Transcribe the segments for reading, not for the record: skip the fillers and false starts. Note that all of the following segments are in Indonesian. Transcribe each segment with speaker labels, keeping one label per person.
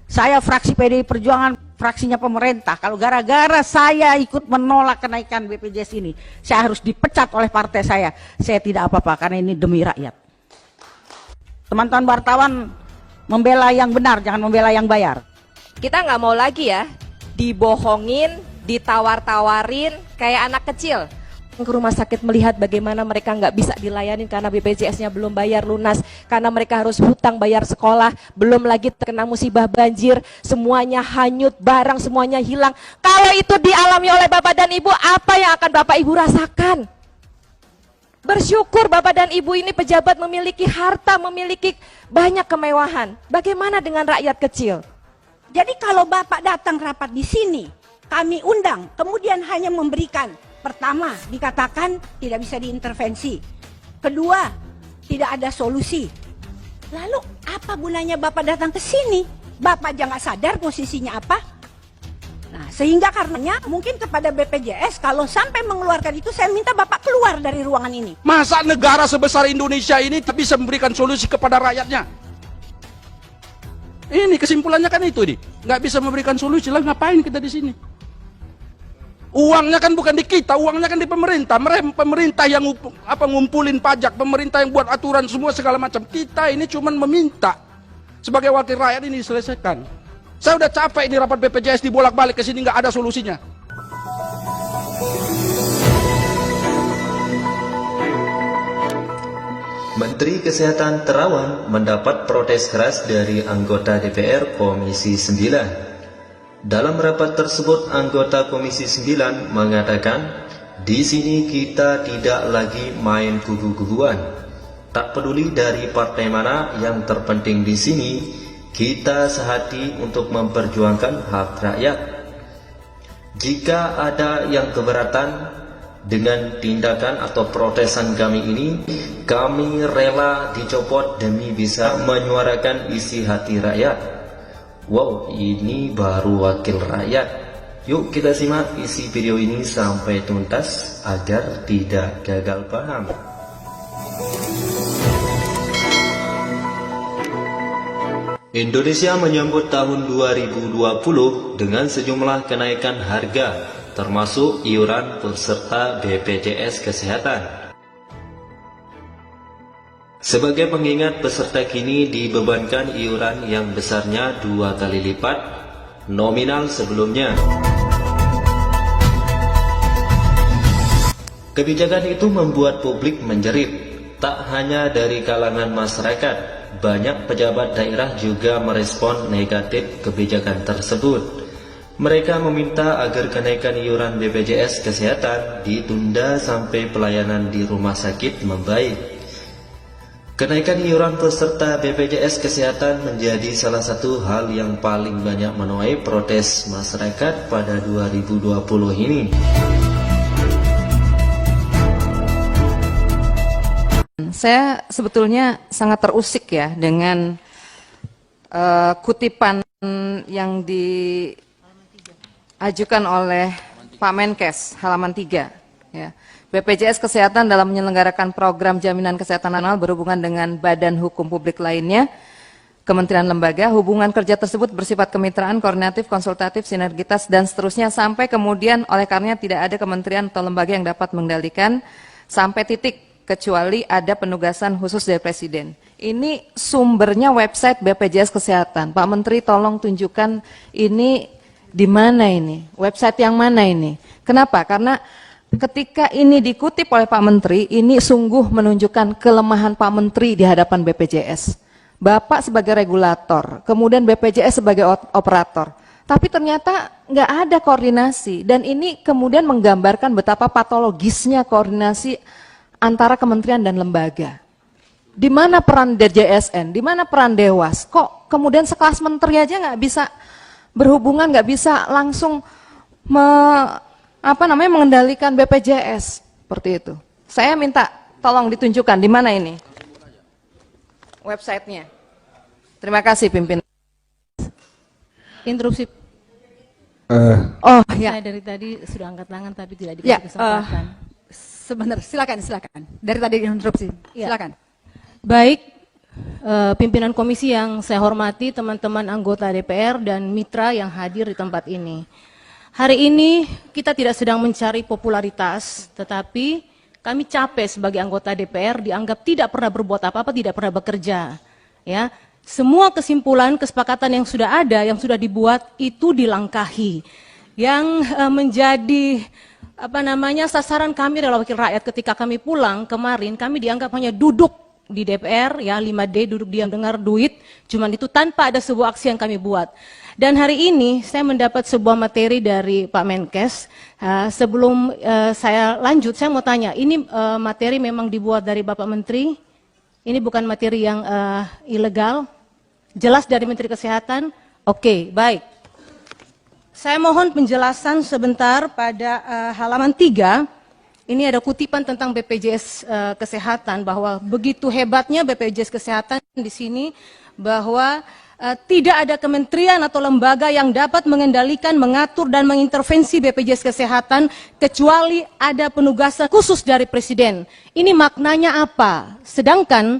Speaker 1: Saya fraksi PDI Perjuangan, fraksinya pemerintah. Kalau gara-gara saya ikut menolak kenaikan BPJS ini, saya harus dipecat oleh partai saya. Saya tidak apa-apa karena ini demi rakyat. Teman-teman wartawan membela yang benar, jangan membela yang bayar.
Speaker 2: Kita nggak mau lagi ya dibohongin, ditawar-tawarin kayak anak kecil. Ke rumah sakit melihat bagaimana mereka nggak bisa dilayani karena BPJS-nya belum bayar lunas, karena mereka harus hutang bayar sekolah, belum lagi terkena musibah banjir, semuanya hanyut, barang semuanya hilang. Kalau itu dialami oleh Bapak dan Ibu, apa yang akan Bapak Ibu rasakan? Bersyukur Bapak dan Ibu ini pejabat memiliki harta, memiliki banyak kemewahan. Bagaimana dengan rakyat kecil?
Speaker 3: Jadi kalau Bapak datang rapat di sini, kami undang, kemudian hanya memberikan, pertama, dikatakan tidak bisa diintervensi. Kedua, tidak ada solusi. Lalu apa gunanya Bapak datang ke sini? Bapak jangan sadar posisinya apa? Nah, sehingga karenanya mungkin kepada BPJS kalau sampai mengeluarkan itu, saya minta Bapak keluar dari ruangan ini.
Speaker 4: Masa negara sebesar Indonesia ini tak bisa memberikan solusi kepada rakyatnya? Ini kesimpulannya kan itu nih, nggak bisa memberikan solusi lah, ngapain kita di sini? Uangnya kan bukan di kita, uangnya kan di pemerintah. Pemerintah yang ngumpulin pajak, pemerintah yang buat aturan semua segala macam. Kita ini cuma meminta sebagai wakil rakyat ini diselesaikan. Saya udah capek ini rapat BPJS dibolak-balik ke sini nggak ada solusinya.
Speaker 5: Menteri Kesehatan Terawan mendapat protes keras dari anggota DPR Komisi 9. Dalam rapat tersebut, anggota Komisi 9 mengatakan, di sini kita tidak lagi main kubu-kubuan. Tak peduli dari partai mana, yang terpenting di sini kita sehati untuk memperjuangkan hak rakyat. Jika ada yang keberatan dengan tindakan atau protesan kami ini, kami rela dicopot demi bisa menyuarakan isi hati rakyat. Wow, ini baru wakil rakyat. Yuk kita simak isi video ini sampai tuntas agar tidak gagal paham. Indonesia menyambut tahun 2020 dengan sejumlah kenaikan harga, termasuk iuran peserta BPJS Kesehatan. Sebagai pengingat, peserta kini dibebankan iuran yang besarnya 2 kali lipat nominal sebelumnya. Kebijakan itu membuat publik menjerit. Tak hanya dari kalangan masyarakat, banyak pejabat daerah juga merespon negatif kebijakan tersebut. Mereka meminta agar kenaikan iuran BPJS Kesehatan ditunda sampai pelayanan di rumah sakit membaik. Kenaikan iuran peserta BPJS Kesehatan menjadi salah satu hal yang paling banyak menuai protes masyarakat pada 2020 ini.
Speaker 6: Saya sebetulnya sangat terusik ya dengan kutipan yang diajukan oleh Pak Menkes, halaman 3. Ya. BPJS Kesehatan dalam menyelenggarakan program jaminan kesehatan nasional berhubungan dengan badan hukum publik lainnya, kementerian lembaga, hubungan kerja tersebut bersifat kemitraan, koordinatif, konsultatif, sinergitas, dan seterusnya, sampai kemudian oleh karenanya tidak ada kementerian atau lembaga yang dapat mengendalikan sampai titik, kecuali ada penugasan khusus dari Presiden. Ini sumbernya website BPJS Kesehatan. Pak Menteri tolong tunjukkan ini di mana ini, website yang mana ini. Kenapa? Karena ketika ini dikutip oleh Pak Menteri, ini sungguh menunjukkan kelemahan Pak Menteri di hadapan BPJS. Bapak sebagai regulator, kemudian BPJS sebagai operator. Tapi ternyata nggak ada koordinasi, dan ini kemudian menggambarkan betapa patologisnya koordinasi antara kementerian dan lembaga. Di mana peran DJSN, di mana peran Dewas? Kok kemudian sekelas menteri aja nggak bisa berhubungan, nggak bisa langsung mengendalikan BPJS seperti itu. Saya minta tolong ditunjukkan di mana ini websitenya. Terima kasih pimpinan.
Speaker 7: Interupsi.
Speaker 6: Oh ya.
Speaker 7: Saya dari tadi sudah angkat tangan tapi tidak dikasih kesempatan. Sebentar, silakan. Dari tadi interupsi. Silakan.
Speaker 8: Baik,
Speaker 7: pimpinan komisi yang saya hormati, teman-teman anggota DPR dan mitra yang hadir di tempat ini. Hari ini kita tidak sedang mencari popularitas, tetapi kami capek sebagai anggota DPR dianggap tidak pernah berbuat apa-apa, tidak pernah bekerja. Ya, semua kesimpulan, kesepakatan yang sudah ada, yang sudah dibuat itu dilangkahi. Yang menjadi sasaran kami adalah wakil rakyat. Ketika kami pulang kemarin, kami dianggap hanya duduk di DPR, ya 5D, duduk diam dengar duit, cuman itu tanpa ada sebuah aksi yang kami buat. Dan hari ini saya mendapat sebuah materi dari Pak Menkes. Sebelum saya lanjut, saya mau tanya, ini materi memang dibuat dari Bapak Menteri? Ini bukan materi yang ilegal? Jelas dari Menteri Kesehatan? Oke, baik. Saya mohon penjelasan sebentar pada halaman 3. Ini ada kutipan tentang BPJS Kesehatan, bahwa begitu hebatnya BPJS Kesehatan di sini, bahwa tidak ada kementerian atau lembaga yang dapat mengendalikan, mengatur, dan mengintervensi BPJS Kesehatan kecuali ada penugasan khusus dari Presiden. Ini maknanya apa? Sedangkan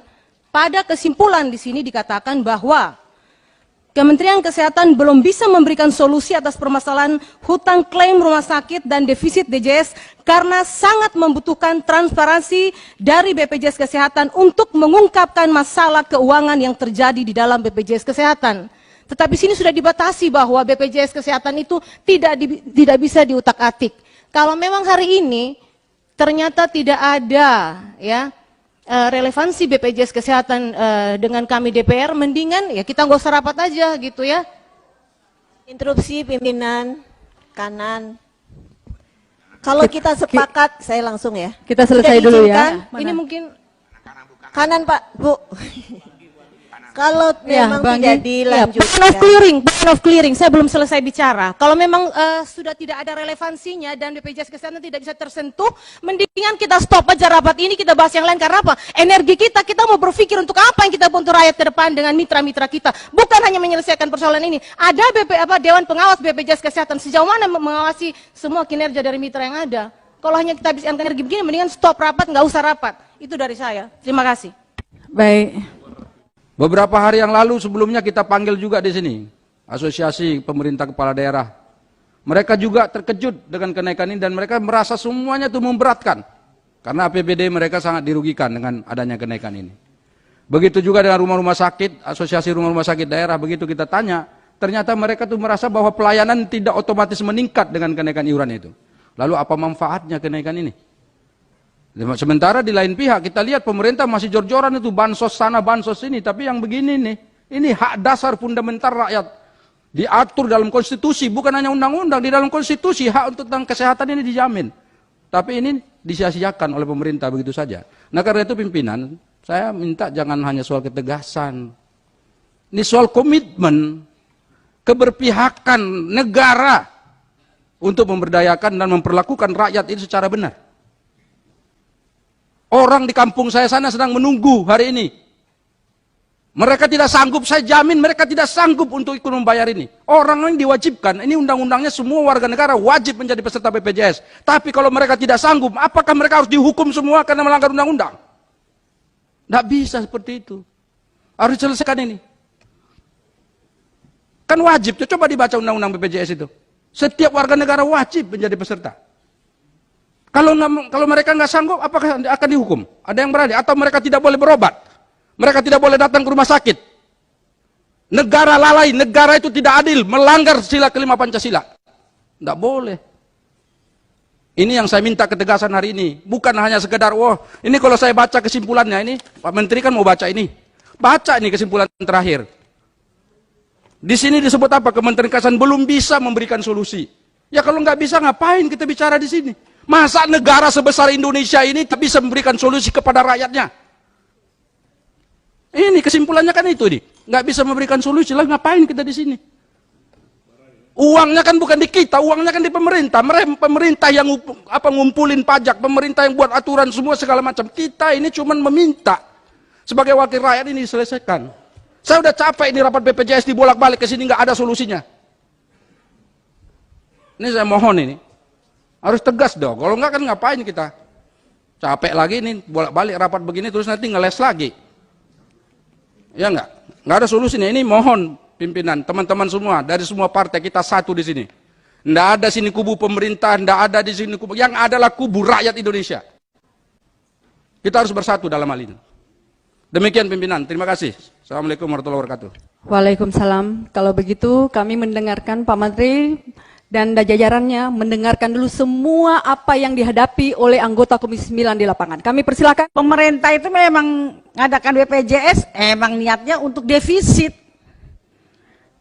Speaker 7: pada kesimpulan di sini dikatakan bahwa Kementerian Kesehatan belum bisa memberikan solusi atas permasalahan hutang klaim rumah sakit dan defisit DJS karena sangat membutuhkan transparansi dari BPJS Kesehatan untuk mengungkapkan masalah keuangan yang terjadi di dalam BPJS Kesehatan. Tetapi sini sudah dibatasi bahwa BPJS Kesehatan itu tidak bisa diutak-atik. Kalau memang hari ini ternyata tidak ada relevansi BPJS Kesehatan dengan kami DPR, mendingan ya kita nggak usah rapat aja gitu ya.
Speaker 8: Interupsi pimpinan kanan. Kalau kita sepakat, saya langsung ya.
Speaker 7: Kita selesai
Speaker 8: Sudah
Speaker 7: dulu
Speaker 8: diizinkan?
Speaker 7: ya. Ini mungkin
Speaker 8: Kanan Pak, Bu. Kalau
Speaker 7: ya,
Speaker 8: memang
Speaker 7: Bang
Speaker 8: tidak
Speaker 7: Gi.
Speaker 8: dilanjutkan.
Speaker 7: Ban of clearing, saya belum selesai bicara. Kalau memang sudah tidak ada relevansinya dan BPJS Kesehatan tidak bisa tersentuh, mendingan kita stop aja rapat ini, kita bahas yang lain. Karena apa? Energi kita mau berpikir untuk apa yang kita bantu rakyat ke depan dengan mitra-mitra kita. Bukan hanya menyelesaikan persoalan ini. Ada Dewan Pengawas BPJS Kesehatan, sejauh mana mengawasi semua kinerja dari mitra yang ada. Kalau hanya kita habiskan energi begini, mendingan stop rapat, nggak usah rapat. Itu dari saya. Terima kasih.
Speaker 1: Baik.
Speaker 4: Beberapa hari yang lalu sebelumnya kita panggil juga di sini Asosiasi Pemerintah Kepala Daerah. Mereka juga terkejut dengan kenaikan ini dan mereka merasa semuanya itu memberatkan karena APBD mereka sangat dirugikan dengan adanya kenaikan ini. Begitu juga dengan rumah-rumah sakit, Asosiasi Rumah-Rumah Sakit Daerah, begitu kita tanya, ternyata mereka tuh merasa bahwa pelayanan tidak otomatis meningkat dengan kenaikan iuran itu. Lalu apa manfaatnya kenaikan ini? Sementara di lain pihak kita lihat pemerintah masih jor-joran itu bansos sana bansos sini, tapi yang begini nih, ini hak dasar fundamental rakyat diatur dalam konstitusi, bukan hanya undang-undang, di dalam konstitusi hak untuk tentang kesehatan ini dijamin. Tapi ini disia-siakan oleh pemerintah begitu saja. Nah karena itu pimpinan, saya minta jangan hanya soal ketegasan, ini soal komitmen, keberpihakan negara untuk memberdayakan dan memperlakukan rakyat itu secara benar. Orang di kampung saya sana sedang menunggu hari ini. Mereka tidak sanggup, saya jamin mereka tidak sanggup untuk ikut membayar ini. Orang yang diwajibkan, ini undang-undangnya semua warga negara wajib menjadi peserta BPJS. Tapi kalau mereka tidak sanggup, apakah mereka harus dihukum semua karena melanggar undang-undang? Tidak bisa seperti itu. Harus diselesaikan ini. Kan wajib, coba dibaca undang-undang BPJS itu. Setiap warga negara wajib menjadi peserta. Kalau mereka nggak sanggup, apakah akan dihukum? Ada yang berani? Atau mereka tidak boleh berobat? Mereka tidak boleh datang ke rumah sakit? Negara lalai, negara itu tidak adil, melanggar sila kelima Pancasila. Tidak boleh. Ini yang saya minta ketegasan hari ini. Bukan hanya sekedar, ini kalau saya baca kesimpulannya, ini Pak Menteri kan mau baca ini. Baca ini kesimpulan terakhir. Di sini disebut apa? Kementerian Kesehatan belum bisa memberikan solusi. Ya kalau nggak bisa, ngapain kita bicara di sini? Masa negara sebesar Indonesia ini tak bisa memberikan solusi kepada rakyatnya? Ini kesimpulannya kan itu nih, nggak bisa memberikan solusi lah, ngapain kita di sini? Uangnya kan bukan di kita, uangnya kan di pemerintah. Pemerintah yang ngumpulin pajak, pemerintah yang buat aturan semua segala macam. Kita ini cuma meminta sebagai wakil rakyat ini diselesaikan. Saya udah capek ini rapat BPJS dibolak-balik ke sini nggak ada solusinya. Ini saya mohon ini. Harus tegas dong, kalau enggak kan ngapain kita? Capek lagi nih, bolak-balik rapat begini terus nanti ngeles lagi. Ya nggak ada solusinya. Ini mohon pimpinan, teman-teman semua, dari semua partai kita satu di sini. Nggak ada sini kubu pemerintah, nggak ada di sini kubu, yang adalah kubu rakyat Indonesia. Kita harus bersatu dalam hal ini. Demikian pimpinan, terima kasih. Assalamualaikum warahmatullahi wabarakatuh.
Speaker 9: Waalaikumsalam. Kalau begitu kami mendengarkan Pak Menteri dan jajarannya mendengarkan dulu semua apa yang dihadapi oleh anggota Komisi 9 di lapangan. Kami persilakan.
Speaker 1: Pemerintah itu memang ngadakan BPJS, emang niatnya untuk defisit.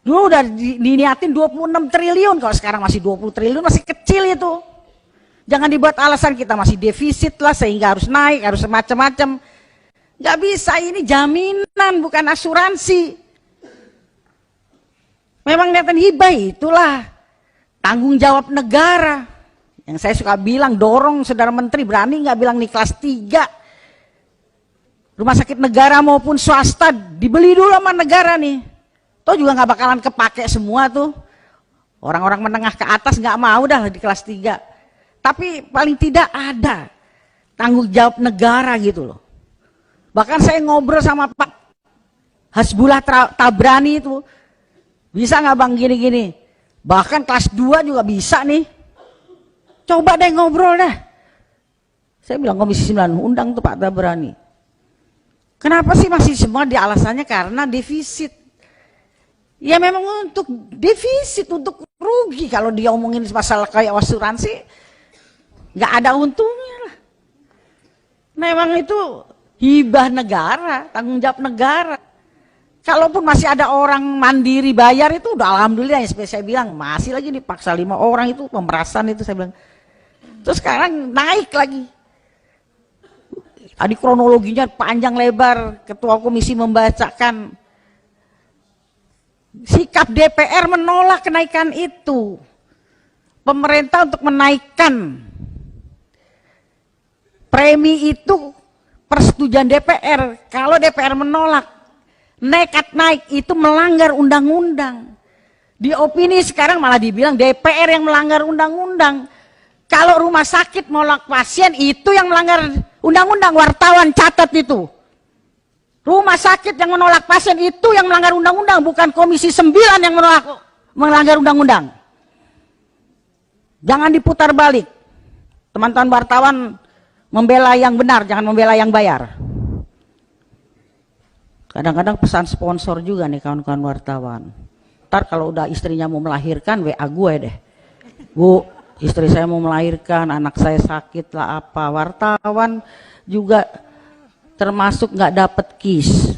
Speaker 1: Dulu udah diniatin 26 triliun, kalau sekarang masih 20 triliun, masih kecil itu. Jangan dibuat alasan kita masih defisit lah, sehingga harus naik, harus macam-macam. Nggak bisa, ini jaminan bukan asuransi. Memang niatan hibah itulah tanggung jawab negara. Yang saya suka bilang, dorong saudara menteri, berani nggak bilang nih kelas 3. Rumah sakit negara maupun swasta dibeli dulu sama negara nih. Toh juga nggak bakalan kepake semua tuh. Orang-orang menengah ke atas nggak mau dah di kelas 3. Tapi paling tidak ada tanggung jawab negara gitu loh. Bahkan saya ngobrol sama Pak Hasbullah Tabrani itu, bisa nggak bang gini-gini? Bahkan kelas 2 juga bisa nih. Coba deh ngobrol deh. Saya bilang Komisi 9, undang tuh Pak Tabrani. Kenapa sih masih semua di alasannya karena defisit? Ya memang untuk defisit, untuk rugi. Kalau dia omongin masalah kayak asuransi, nggak ada untungnya lah. Memang itu hibah negara, tanggung jawab negara. Kalaupun masih ada orang mandiri bayar itu udah alhamdulillah, ya seperti saya bilang, masih lagi dipaksa 5 orang itu pemerasan itu saya bilang. Terus sekarang naik lagi. Tadi kronologinya panjang lebar, Ketua Komisi membacakan sikap DPR menolak kenaikan itu. Pemerintah untuk menaikkan premi itu persetujuan DPR. Kalau DPR menolak, nekat naik, itu melanggar undang-undang. Di opini sekarang malah dibilang DPR yang melanggar undang-undang. Kalau rumah sakit menolak pasien, itu yang melanggar undang-undang. Wartawan catat itu. Rumah sakit yang menolak pasien itu yang melanggar undang-undang, bukan Komisi 9 yang melanggar undang-undang. Jangan diputar balik. Teman-teman wartawan membela yang benar, jangan membela yang bayar. Kadang-kadang pesan sponsor juga nih kawan-kawan wartawan. Ntar kalau udah istrinya mau melahirkan, WA gue deh. Bu, istri saya mau melahirkan, anak saya sakit lah apa. Wartawan juga termasuk nggak dapet KIS.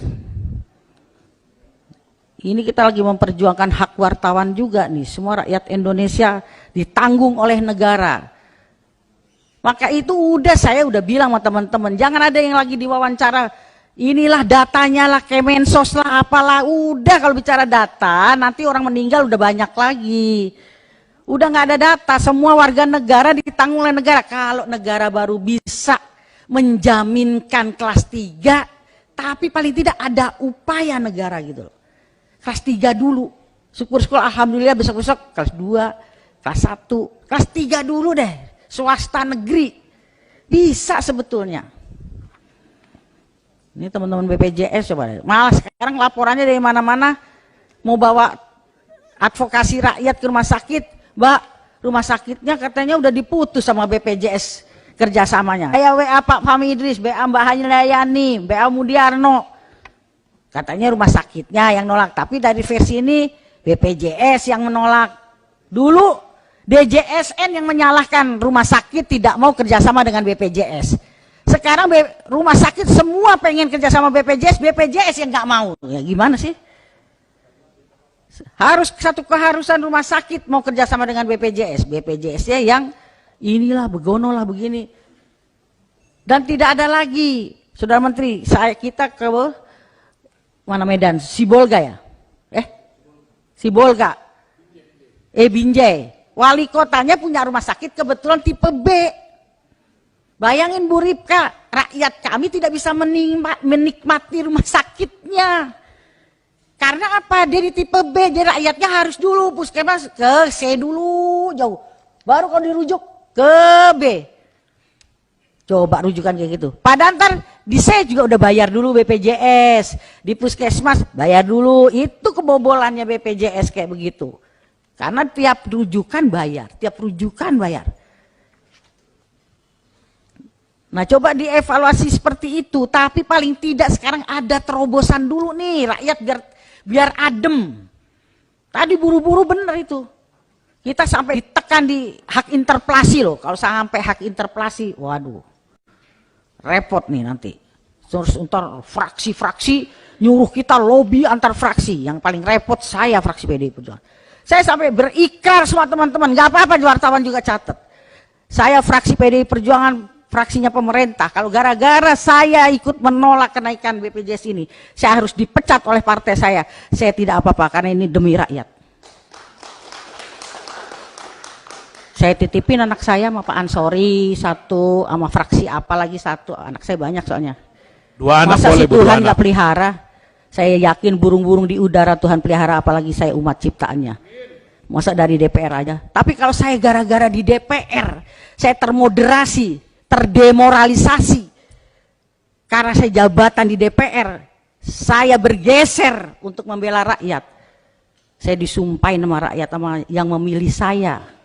Speaker 1: Ini kita lagi memperjuangkan hak wartawan juga nih. Semua rakyat Indonesia ditanggung oleh negara. Maka itu saya udah bilang sama teman-teman, jangan ada yang lagi diwawancara, inilah datanya lah, Kemensos lah, apalah. Udah kalau bicara data, nanti orang meninggal udah banyak lagi. Udah nggak ada data, semua warga negara ditanggung oleh negara. Kalau negara baru bisa menjaminkan kelas 3, tapi paling tidak ada upaya negara gitu loh. Kelas 3 dulu, syukur-syukur alhamdulillah besok-besok kelas 2, kelas 1, kelas 3 dulu deh. Swasta negeri bisa sebetulnya. Ini teman-teman BPJS coba deh. Malah sekarang laporannya dari mana-mana mau bawa advokasi rakyat ke rumah sakit, Mbak, rumah sakitnya katanya udah diputus sama BPJS kerjasamanya. Kayak WA Pak Fahmi Idris, BA Mbak Hanylayani, BA Mudiarno, katanya rumah sakitnya yang nolak. Tapi dari versi ini BPJS yang menolak. Dulu DJSN yang menyalahkan rumah sakit tidak mau kerjasama dengan BPJS. Sekarang rumah sakit semua pengen kerjasama BPJS, BPJS yang nggak mau. Ya gimana sih? Harus satu keharusan rumah sakit mau kerjasama dengan BPJS. BPJS-nya yang inilah begono lah begini. Dan tidak ada lagi, Saudara Menteri, kita ke mana Medan? Sibolga ya? Sibolga. Binjai. Wali kotanya punya rumah sakit kebetulan tipe B. Bayangin Bu Ripka, rakyat kami tidak bisa menikmati rumah sakitnya. Karena apa? Dia di tipe B, jadi rakyatnya harus dulu puskesmas ke C dulu jauh. Baru kalau dirujuk ke B. Coba rujukan kayak gitu. Padahal ntar Di saya juga udah bayar dulu BPJS, di puskesmas bayar dulu, itu kebobolannya BPJS kayak begitu. Karena tiap rujukan bayar, Nah coba dievaluasi seperti itu, tapi paling tidak sekarang ada terobosan dulu nih, rakyat biar adem. Tadi buru-buru bener itu. Kita sampai ditekan di hak interpelasi loh, kalau sampai hak interpelasi, waduh. Repot nih nanti. Terus ntar fraksi-fraksi nyuruh kita lobby antar fraksi. Yang paling repot saya fraksi PDI Perjuangan. Saya sampai berikrar semua teman-teman. Gak apa-apa wartawan juga catat. Saya fraksi PDI Perjuangan, fraksinya pemerintah. Kalau gara-gara saya ikut menolak kenaikan BPJS ini, saya harus dipecat oleh partai saya. Saya tidak apa-apa karena ini demi rakyat. Saya titipin anak saya sama Pak Ansori satu, sama fraksi apa lagi satu. Anak saya banyak soalnya.
Speaker 10: 2 anak
Speaker 1: Masa
Speaker 10: boleh,
Speaker 1: si
Speaker 10: Bu, 2
Speaker 1: Tuhan
Speaker 10: anak.
Speaker 1: gak pelihara? Saya yakin burung-burung di udara Tuhan pelihara, apalagi saya umat ciptaannya. Masa dari DPR aja. Tapi kalau saya gara-gara di DPR, saya termoderasi, terdemoralisasi. Karena saya jabatan di DPR, saya bergeser untuk membela rakyat. Saya disumpahin sama rakyat, sama yang memilih saya.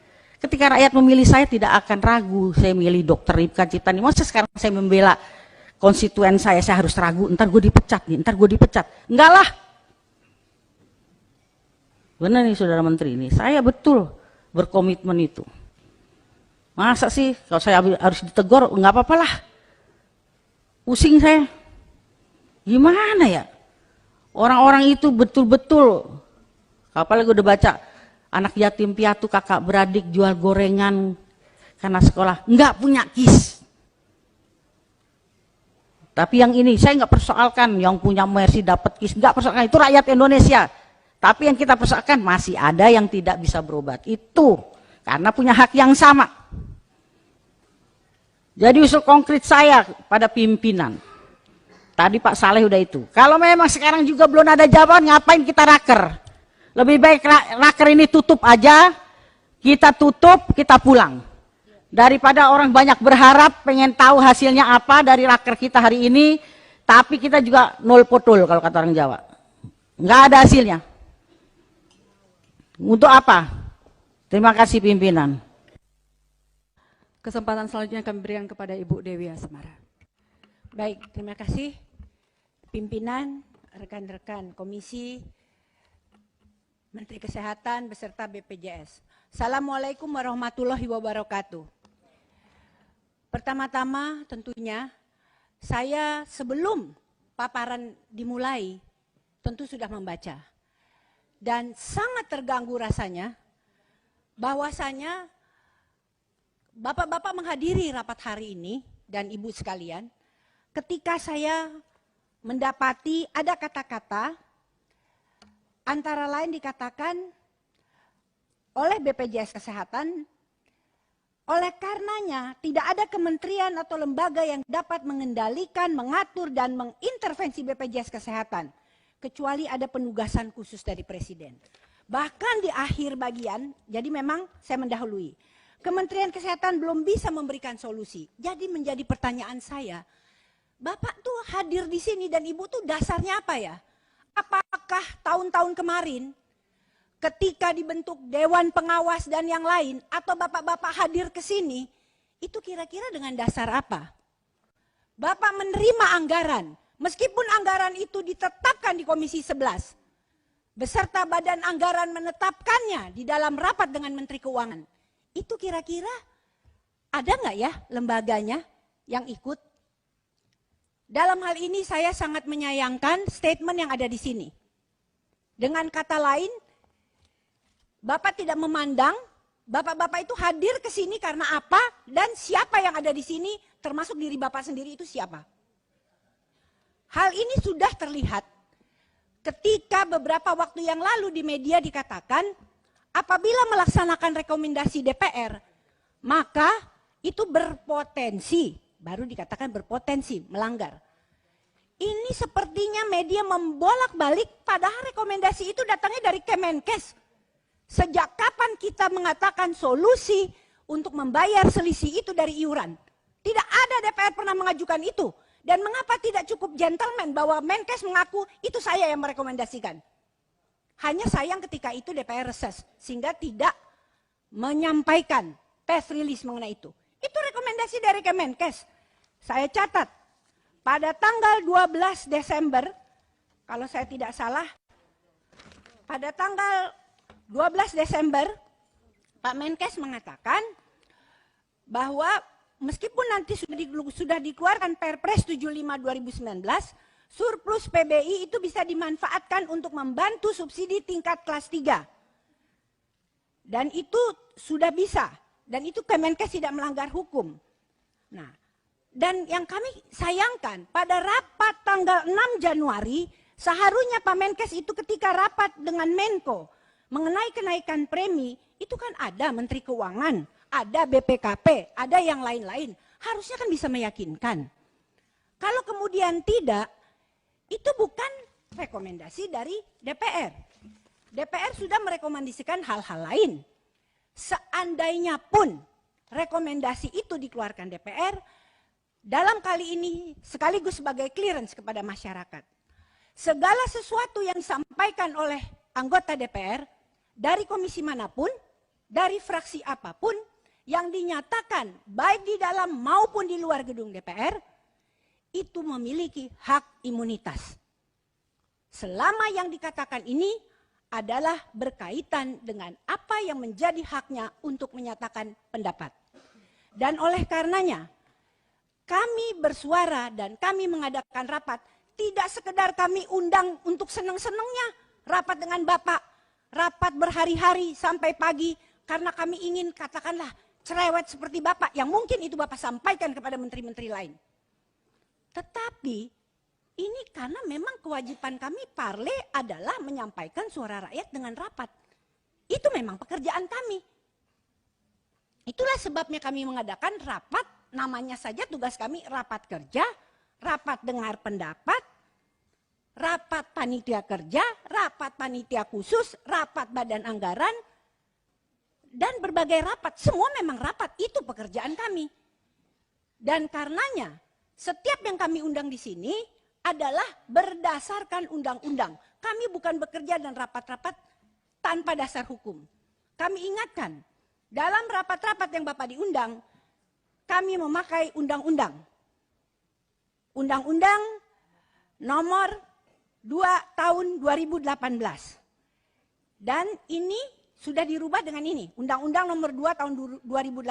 Speaker 1: Ketika rakyat memilih saya tidak akan ragu, saya milih Dr. Ripka Ciptani. Masa sekarang saya membela konstituen saya harus ragu, ntar gue dipecat nih, ntar gue dipecat. Enggak lah. Benar nih Saudara Menteri, ini saya betul berkomitmen itu. Masa sih kalau saya harus ditegur, enggak apa-apa lah. Pusing saya. Gimana ya? Orang-orang itu betul-betul, apalagi udah baca, anak yatim piatu kakak beradik jual gorengan karena sekolah nggak punya KIS. Tapi yang ini saya nggak persoalkan, yang punya Mercy dapat KIS, nggak persoalkan, itu rakyat Indonesia. Tapi yang kita persoalkan masih ada yang tidak bisa berobat, itu karena punya hak yang sama. Jadi usul konkret saya pada pimpinan, tadi Pak Saleh udah itu, kalau memang sekarang juga belum ada jawaban, ngapain kita raker? Lebih baik raker ini tutup aja, kita tutup, kita pulang. Daripada orang banyak berharap, pengen tahu hasilnya apa dari raker kita hari ini, tapi kita juga nol potul kalau kata orang Jawa. Nggak ada hasilnya. Untuk apa? Terima kasih pimpinan.
Speaker 9: Kesempatan selanjutnya kami berikan kepada Ibu Dewi Asmara.
Speaker 3: Baik, terima kasih pimpinan, rekan-rekan komisi, Menteri Kesehatan beserta BPJS. Assalamualaikum warahmatullahi wabarakatuh. Pertama-tama tentunya saya sebelum paparan dimulai tentu sudah membaca. Dan sangat terganggu rasanya bahwasanya Bapak-bapak menghadiri rapat hari ini dan Ibu sekalian, ketika saya mendapati ada kata-kata antara lain dikatakan oleh BPJS Kesehatan, oleh karenanya tidak ada kementerian atau lembaga yang dapat mengendalikan, mengatur, dan mengintervensi BPJS Kesehatan, kecuali ada penugasan khusus dari Presiden. Bahkan di akhir bagian, jadi memang saya mendahului, Kementerian Kesehatan belum bisa memberikan solusi. Jadi menjadi pertanyaan saya, Bapak tuh hadir di sini dan Ibu tuh dasarnya apa ya? Apakah tahun-tahun kemarin ketika dibentuk Dewan Pengawas dan yang lain, atau Bapak-bapak hadir ke sini, itu kira-kira dengan dasar apa? Bapak menerima anggaran, meskipun anggaran itu ditetapkan di Komisi 11, beserta Badan Anggaran menetapkannya di dalam rapat dengan Menteri Keuangan. Itu kira-kira ada nggak ya lembaganya yang ikut? Dalam hal ini saya sangat menyayangkan statement yang ada di sini. Dengan kata lain, Bapak tidak memandang, Bapak-bapak itu hadir ke sini karena apa, dan siapa yang ada di sini, termasuk diri Bapak sendiri itu siapa. Hal ini sudah terlihat ketika beberapa waktu yang lalu di media dikatakan, apabila melaksanakan rekomendasi DPR, maka itu berpotensi, baru dikatakan berpotensi melanggar. Ini sepertinya media membolak-balik, padahal rekomendasi itu datangnya dari Kemenkes. Sejak kapan kita mengatakan solusi untuk membayar selisih itu dari iuran? Tidak ada DPR pernah mengajukan itu. Dan mengapa tidak cukup gentleman bahwa Menkes mengaku itu saya yang merekomendasikan. Hanya sayang ketika itu DPR reses, sehingga tidak menyampaikan press release mengenai itu. Itu rekomendasi dari Kemenkes. Saya catat, pada tanggal 12 Desember, kalau saya tidak salah, pada tanggal 12 Desember, Pak Menkes mengatakan bahwa meskipun nanti sudah dikeluarkan Perpres 75 2019, surplus PBI itu bisa dimanfaatkan untuk membantu subsidi tingkat kelas 3. Dan itu sudah bisa. Dan itu Kemenkes tidak melanggar hukum. Nah, dan yang kami sayangkan, pada rapat tanggal 6 Januari, seharusnya Pak Menkes itu ketika rapat dengan Menko mengenai kenaikan premi, itu kan ada Menteri Keuangan, ada BPKP, ada yang lain-lain. Harusnya kan bisa meyakinkan. Kalau kemudian tidak, itu bukan rekomendasi dari DPR. DPR sudah merekomendasikan hal-hal lain. Seandainya pun rekomendasi itu dikeluarkan DPR, dalam kali ini sekaligus sebagai clearance kepada masyarakat. Segala sesuatu yang disampaikan oleh anggota DPR, dari komisi manapun, dari fraksi apapun, yang dinyatakan baik di dalam maupun di luar gedung DPR, itu memiliki hak imunitas. Selama yang dikatakan ini adalah berkaitan dengan apa yang menjadi haknya untuk menyatakan pendapat. Dan oleh karenanya, kami bersuara dan kami mengadakan rapat, tidak sekedar kami undang untuk senang-senangnya rapat dengan Bapak, rapat berhari-hari sampai pagi, karena kami ingin katakanlah cerewet seperti Bapak, yang mungkin itu Bapak sampaikan kepada menteri-menteri lain. Tetapi ini karena memang kewajiban kami parle adalah menyampaikan suara rakyat dengan rapat. Itu memang pekerjaan kami. Itulah sebabnya kami mengadakan rapat, namanya saja tugas kami rapat kerja, rapat dengar pendapat, rapat panitia kerja, rapat panitia khusus, rapat badan anggaran, dan berbagai rapat. Semua memang rapat, itu pekerjaan kami. Dan karenanya, setiap yang kami undang di sini adalah berdasarkan undang-undang. Kami bukan bekerja dan rapat-rapat tanpa dasar hukum. Kami ingatkan, dalam rapat-rapat yang Bapak diundang, kami memakai undang-undang. Undang-undang nomor 2 tahun 2018. Dan ini sudah dirubah dengan ini. Undang-undang nomor 2 tahun 2018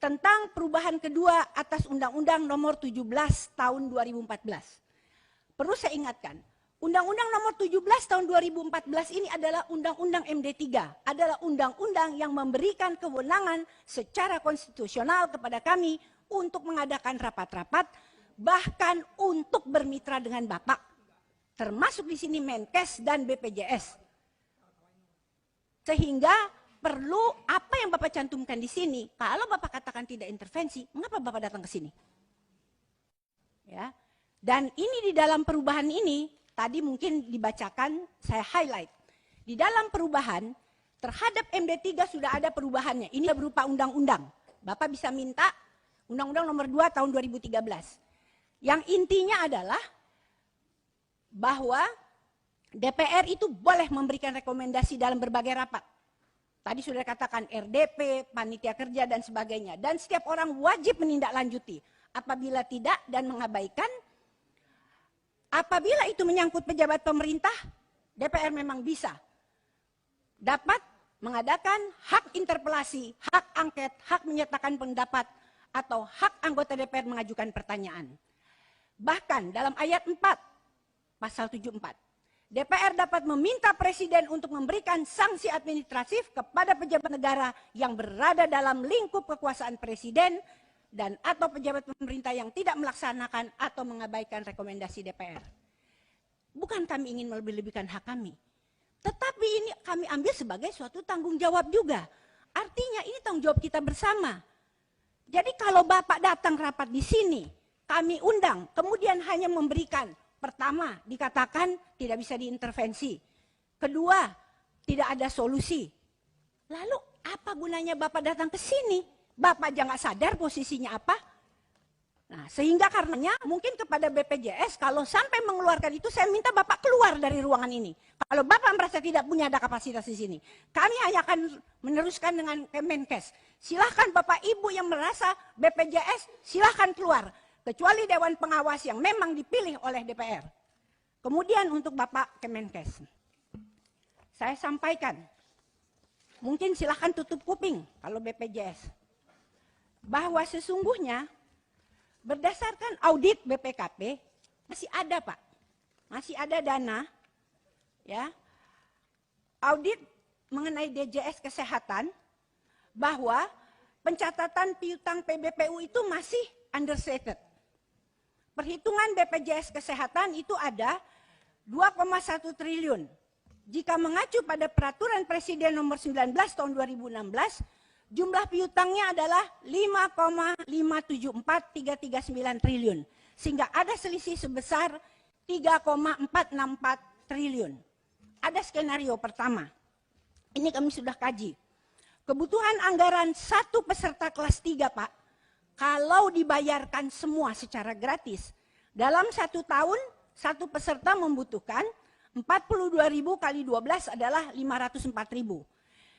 Speaker 3: tentang perubahan kedua atas Undang-Undang nomor 17 tahun 2014. Perlu saya ingatkan, Undang-Undang nomor 17 tahun 2014 ini adalah Undang-Undang MD3. Adalah undang-undang yang memberikan kewenangan secara konstitusional kepada kami untuk mengadakan rapat-rapat, bahkan untuk bermitra dengan Bapak. Termasuk di sini Menkes dan BPJS. Sehingga perlu apa yang Bapak cantumkan di sini. Kalau Bapak katakan tidak intervensi, mengapa Bapak datang ke sini? Ya. Dan ini di dalam perubahan ini, tadi mungkin dibacakan, saya highlight. Di dalam perubahan, terhadap MD3 sudah ada perubahannya. Ini berupa undang-undang. Bapak bisa minta Undang-Undang nomor 2 tahun 2013. Yang intinya adalah bahwa DPR itu boleh memberikan rekomendasi dalam berbagai rapat. Tadi sudah katakan RDP, panitia kerja dan sebagainya. Dan setiap orang wajib menindaklanjuti. Apabila tidak dan mengabaikan, apabila itu menyangkut pejabat pemerintah, DPR memang bisa dapat mengadakan hak interpelasi, hak angket, hak menyatakan pendapat, atau hak anggota DPR mengajukan pertanyaan. Bahkan dalam ayat 4, pasal 74, DPR dapat meminta Presiden untuk memberikan sanksi administratif kepada pejabat negara yang berada dalam lingkup kekuasaan Presiden dan atau pejabat pemerintah yang tidak melaksanakan atau mengabaikan rekomendasi DPR. Bukan kami ingin melebih-lebihkan hak kami, tetapi ini kami ambil sebagai suatu tanggung jawab juga. Artinya ini tanggung jawab kita bersama. Jadi kalau Bapak datang rapat di sini, kami undang, kemudian hanya memberikan, pertama, dikatakan tidak bisa diintervensi. Kedua, tidak ada solusi. Lalu apa gunanya Bapak datang ke sini? Bapak aja nggak sadar posisinya apa? Nah, sehingga karenanya mungkin kepada BPJS kalau sampai mengeluarkan itu saya minta Bapak keluar dari ruangan ini. Kalau Bapak merasa tidak punya ada kapasitas di sini, kami hanya akan meneruskan dengan Kemenkes. Silahkan Bapak Ibu yang merasa BPJS silahkan keluar, kecuali Dewan Pengawas yang memang dipilih oleh DPR. Kemudian untuk Bapak Kemenkes, saya sampaikan, mungkin silahkan tutup kuping kalau BPJS, bahwa sesungguhnya berdasarkan audit BPKP masih ada Pak, masih ada dana, ya, audit mengenai DJS Kesehatan bahwa pencatatan piutang PBPU itu masih understated. Perhitungan BPJS Kesehatan itu ada 2,1 triliun. Jika mengacu pada peraturan Presiden nomor 19 tahun 2016, jumlah piutangnya adalah 5,574339 triliun. Sehingga ada selisih sebesar 3,464 triliun. Ada skenario pertama. Ini kami sudah kaji. Kebutuhan anggaran satu peserta kelas 3, Pak, kalau dibayarkan semua secara gratis, dalam 1 tahun, satu peserta membutuhkan 42.000 kali 12 adalah 504.000.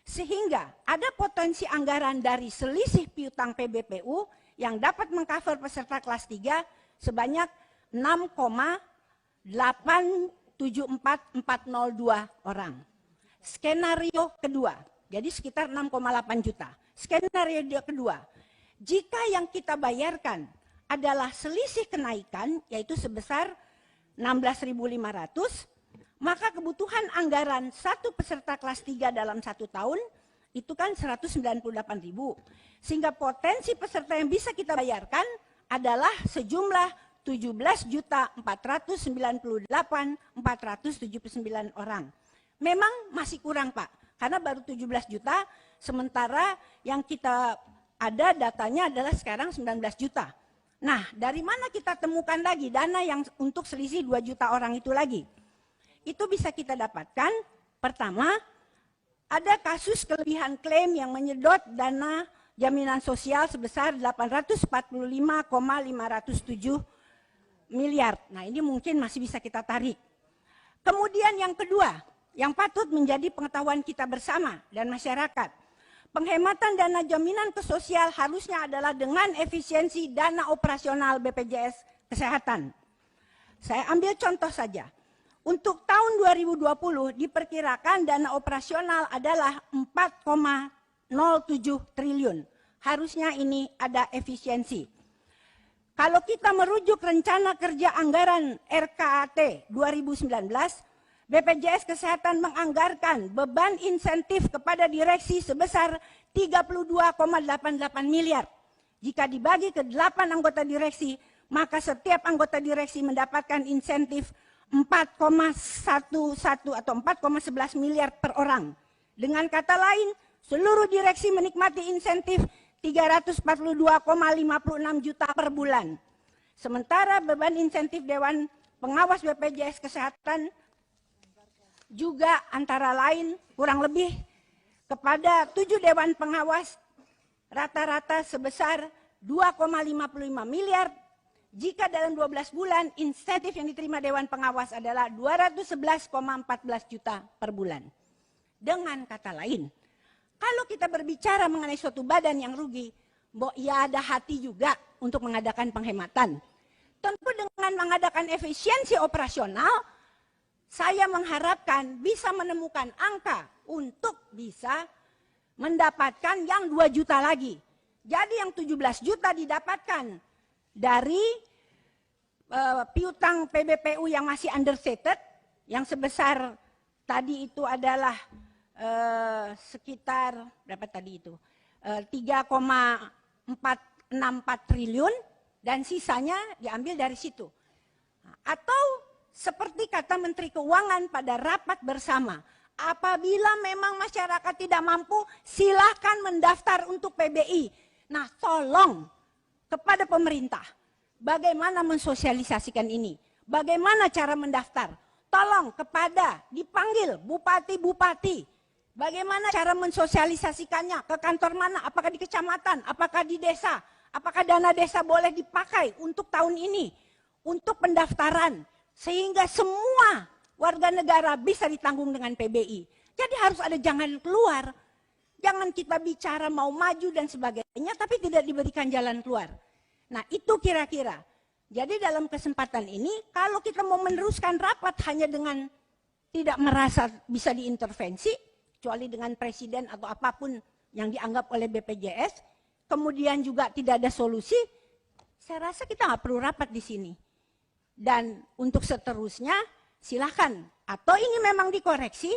Speaker 3: Sehingga ada potensi anggaran dari selisih piutang PBPU yang dapat mengcover peserta kelas 3 sebanyak 6,874402 orang. Skenario kedua, jadi sekitar 6,8 juta. Skenario kedua, jika yang kita bayarkan adalah selisih kenaikan, yaitu sebesar 16.500, maka kebutuhan anggaran satu peserta kelas 3 dalam 1 tahun itu kan 198.000. Sehingga potensi peserta yang bisa kita bayarkan adalah sejumlah 17.498.479 orang. Memang masih kurang Pak, karena baru 17 juta, sementara yang kita ada datanya adalah sekarang 19 juta. Nah, dari mana kita temukan lagi dana yang untuk selisih 2 juta orang itu lagi? Itu bisa kita dapatkan, pertama, ada kasus kelebihan klaim yang menyedot dana jaminan sosial sebesar 845,507 miliar. Nah, ini mungkin masih bisa kita tarik. Kemudian yang kedua, yang patut menjadi pengetahuan kita bersama dan masyarakat. Penghematan dana jaminan sosial harusnya adalah dengan efisiensi dana operasional BPJS Kesehatan. Saya ambil contoh saja. Untuk tahun 2020 diperkirakan dana operasional adalah 4,07 triliun. Harusnya ini ada efisiensi. Kalau kita merujuk rencana kerja anggaran RKAT 2019, BPJS Kesehatan menganggarkan beban insentif kepada direksi sebesar 32,88 miliar. Jika dibagi ke 8 anggota direksi, maka setiap anggota direksi mendapatkan insentif 4,11 atau 4,11 miliar per orang. Dengan kata lain, seluruh direksi menikmati insentif 342,56 juta per bulan. Sementara beban insentif Dewan Pengawas BPJS Kesehatan juga antara lain kurang lebih kepada 7 Dewan Pengawas rata-rata sebesar 2,55 miliar. Jika dalam 12 bulan insentif yang diterima Dewan Pengawas adalah 211,14 juta per bulan. Dengan kata lain, kalau kita berbicara mengenai suatu badan yang rugi, ya ada hati juga untuk mengadakan penghematan. Tentu dengan mengadakan efisiensi operasional, saya mengharapkan bisa menemukan angka untuk bisa mendapatkan yang 2 juta lagi. Jadi yang 17 juta didapatkan dari piutang PBPU yang masih understated, yang sebesar tadi itu adalah sekitar berapa tadi itu 3,464 triliun dan sisanya diambil dari situ. Atau seperti kata Menteri Keuangan pada rapat bersama, apabila memang masyarakat tidak mampu, silakan mendaftar untuk PBI. Nah, tolong kepada pemerintah, bagaimana mensosialisasikan ini? Bagaimana cara mendaftar? Tolong kepada dipanggil bupati-bupati. Bagaimana cara mensosialisasikannya? Ke kantor mana? Apakah di kecamatan? Apakah di desa? Apakah dana desa boleh dipakai untuk tahun ini, untuk pendaftaran, sehingga semua warga negara bisa ditanggung dengan PBI. Jadi harus ada jangan keluar. Jangan kita bicara mau maju dan sebagainya, tapi tidak diberikan jalan keluar. Nah itu kira-kira. Jadi dalam kesempatan ini, kalau kita mau meneruskan rapat hanya dengan tidak merasa bisa diintervensi, kecuali dengan presiden atau apapun yang dianggap oleh BPJS, kemudian juga tidak ada solusi, saya rasa kita nggak perlu rapat di sini. Dan untuk seterusnya, silakan. Atau ini memang dikoreksi,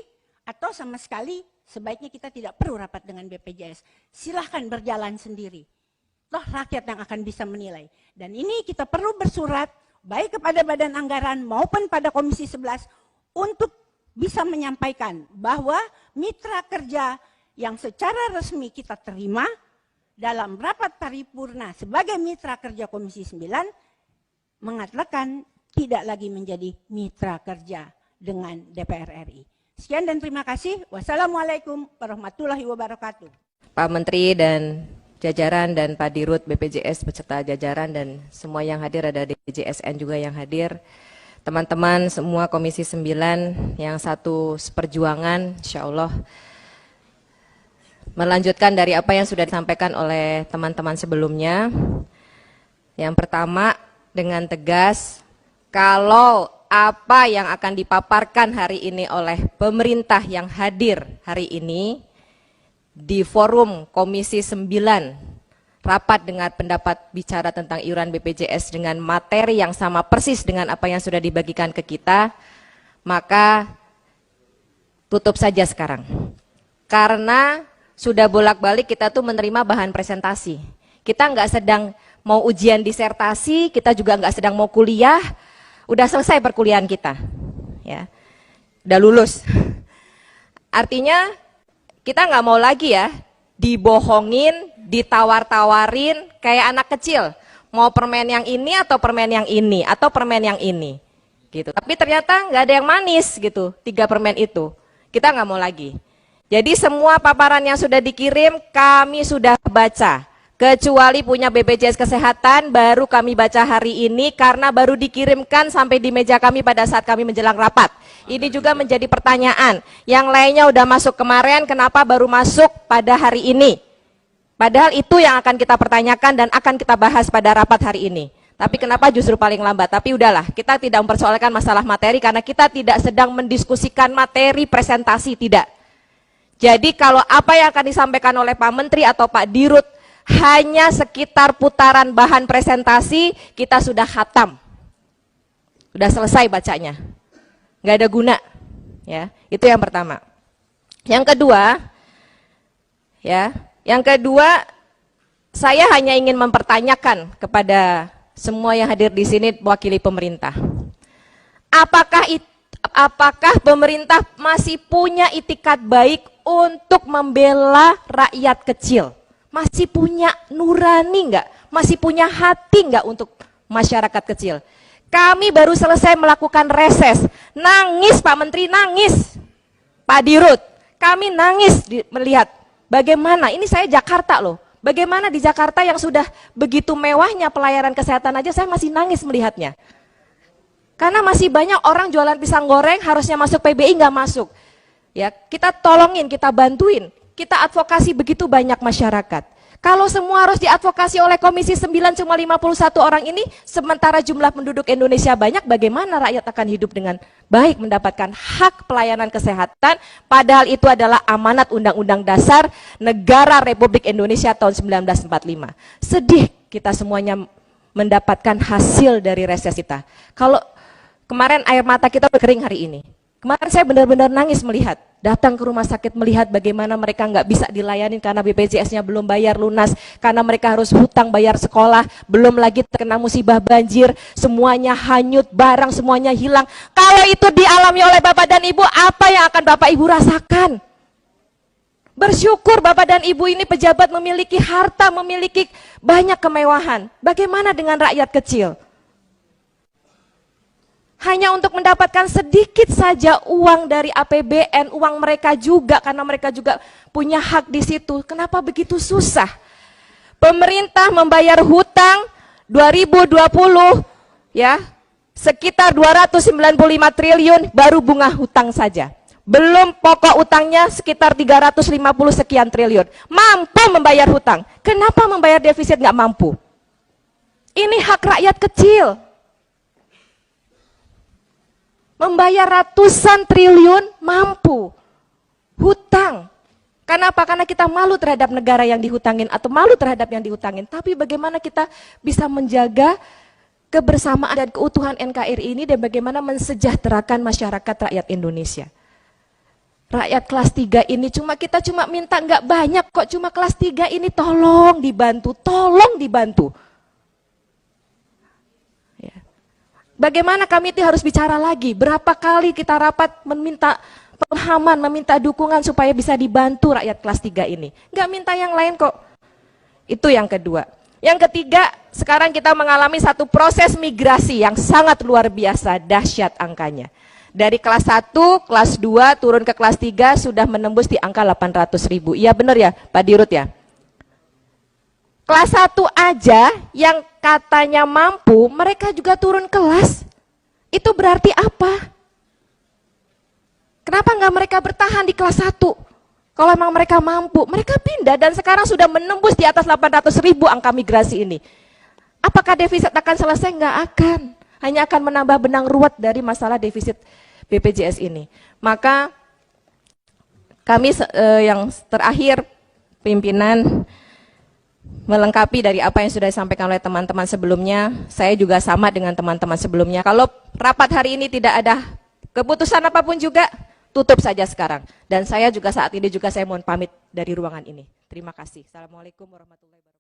Speaker 3: atau sama sekali sebaiknya kita tidak perlu rapat dengan BPJS. Silahkan berjalan sendiri. Toh rakyat yang akan bisa menilai. Dan ini kita perlu bersurat, baik kepada Badan Anggaran maupun pada Komisi 11, untuk bisa menyampaikan bahwa mitra kerja yang secara resmi kita terima dalam rapat paripurna sebagai mitra kerja Komisi 9, mengatakan tidak lagi menjadi mitra kerja dengan DPR RI. Sekian dan terima kasih. Wassalamualaikum warahmatullahi wabarakatuh.
Speaker 2: Pak Menteri dan jajaran dan Pak Dirut BPJS beserta jajaran dan semua yang hadir, ada DJSN juga yang hadir. Teman-teman semua Komisi 9 yang satu seperjuangan, insya Allah melanjutkan dari apa yang sudah disampaikan oleh teman-teman sebelumnya. Yang pertama, dengan tegas, kalau apa yang akan dipaparkan hari ini oleh pemerintah yang hadir hari ini di forum Komisi 9, rapat dengan pendapat bicara tentang iuran BPJS dengan materi yang sama persis dengan apa yang sudah dibagikan ke kita, maka tutup saja sekarang. Karena sudah bolak-balik kita tuh menerima bahan presentasi. Kita nggak sedang mau ujian disertasi, kita juga nggak sedang mau kuliah, udah selesai perkuliahan kita, ya, udah lulus. Artinya kita nggak mau lagi ya dibohongin, ditawar-tawarin kayak anak kecil, mau permen yang ini atau permen yang ini atau permen yang ini, gitu. Tapi ternyata nggak ada yang manis gitu, 3 permen itu kita nggak mau lagi. Jadi semua paparan yang sudah dikirim kami sudah baca. Kecuali punya BPJS Kesehatan baru kami baca hari ini karena baru dikirimkan sampai di meja kami pada saat kami menjelang rapat. Ini juga menjadi pertanyaan. Yang lainnya udah masuk kemarin, kenapa baru masuk pada hari ini? Padahal itu yang akan kita pertanyakan dan akan kita bahas pada rapat hari ini. Tapi kenapa justru paling lambat? Tapi udahlah, kita tidak mempersoalkan masalah materi karena kita tidak sedang mendiskusikan materi presentasi, tidak. Jadi kalau apa yang akan disampaikan oleh Pak Menteri atau Pak Dirut hanya sekitar putaran bahan presentasi, kita sudah khatam, sudah selesai bacanya, nggak ada guna, ya. Itu yang pertama. Yang kedua, saya hanya ingin mempertanyakan kepada semua yang hadir di sini mewakili pemerintah, apakah pemerintah masih punya itikat baik untuk membela rakyat kecil? Masih punya nurani enggak? Masih punya hati enggak untuk masyarakat kecil? Kami baru selesai melakukan reses. Nangis Pak Menteri, nangis. Pak Dirut, kami nangis melihat bagaimana, ini saya Jakarta loh. Bagaimana di Jakarta yang sudah begitu mewahnya pelayanan kesehatan aja saya masih nangis melihatnya. Karena masih banyak orang jualan pisang goreng harusnya masuk PBI nggak masuk. Ya, kita tolongin, kita bantuin. Kita advokasi begitu banyak masyarakat. Kalau semua harus diadvokasi oleh Komisi 9 cuma 51 orang ini, sementara jumlah penduduk Indonesia banyak, bagaimana rakyat akan hidup dengan baik mendapatkan hak pelayanan kesehatan, padahal itu adalah amanat Undang-Undang Dasar Negara Republik Indonesia tahun 1945. Sedih kita semuanya mendapatkan hasil dari reses kita. Kalau kemarin air mata kita berkering hari ini. Kemarin saya benar-benar nangis melihat, datang ke rumah sakit melihat bagaimana mereka nggak bisa dilayani karena BPJS-nya belum bayar lunas, karena mereka harus hutang bayar sekolah, belum lagi terkena musibah banjir, semuanya hanyut, barang semuanya hilang. Kalau itu dialami oleh Bapak dan Ibu, apa yang akan Bapak Ibu rasakan? Bersyukur Bapak dan Ibu ini pejabat memiliki harta, memiliki banyak kemewahan. Bagaimana dengan rakyat kecil? Hanya untuk mendapatkan sedikit saja uang dari APBN, uang mereka juga karena mereka juga punya hak di situ. Kenapa begitu susah? Pemerintah membayar hutang 2020 ya sekitar 295 triliun baru bunga hutang saja. Belum pokok utangnya sekitar 350 sekian triliun. Mampu membayar hutang. Kenapa membayar defisit nggak mampu? Ini hak rakyat kecil. Membayar ratusan triliun mampu. Hutang. Kenapa? Karena kita malu terhadap negara yang dihutangin atau malu terhadap yang dihutangin. Tapi bagaimana kita bisa menjaga kebersamaan dan keutuhan NKRI ini dan bagaimana mensejahterakan masyarakat rakyat Indonesia. Rakyat kelas 3 ini kita cuma minta nggak banyak kok, cuma kelas 3 ini tolong dibantu, tolong dibantu. Ya. Bagaimana kami itu harus bicara lagi, berapa kali kita rapat meminta pemahaman, meminta dukungan supaya bisa dibantu rakyat kelas 3 ini. Nggak minta yang lain kok. Itu yang kedua. Yang ketiga, sekarang kita mengalami satu proses migrasi yang sangat luar biasa, dahsyat angkanya. Dari kelas 1, kelas 2, turun ke kelas 3 sudah menembus di angka 800.000. Iya benar ya Pak Dirut ya? Kelas 1 aja yang katanya mampu, mereka juga turun kelas. Itu berarti apa? Kenapa nggak mereka bertahan di kelas 1? Kalau memang mereka mampu, mereka pindah dan sekarang sudah menembus di atas 800.000 angka migrasi ini. Apakah defisit akan selesai? Nggak akan. Hanya akan menambah benang ruwet dari masalah defisit BPJS ini. Maka kami yang terakhir pimpinan melengkapi dari apa yang sudah disampaikan oleh teman-teman sebelumnya, saya juga sama dengan teman-teman sebelumnya. Kalau rapat hari ini tidak ada keputusan apapun juga, tutup saja sekarang. Dan saya juga saat ini saya mohon pamit dari ruangan ini. Terima kasih. Assalamualaikum warahmatullahi wabarakatuh.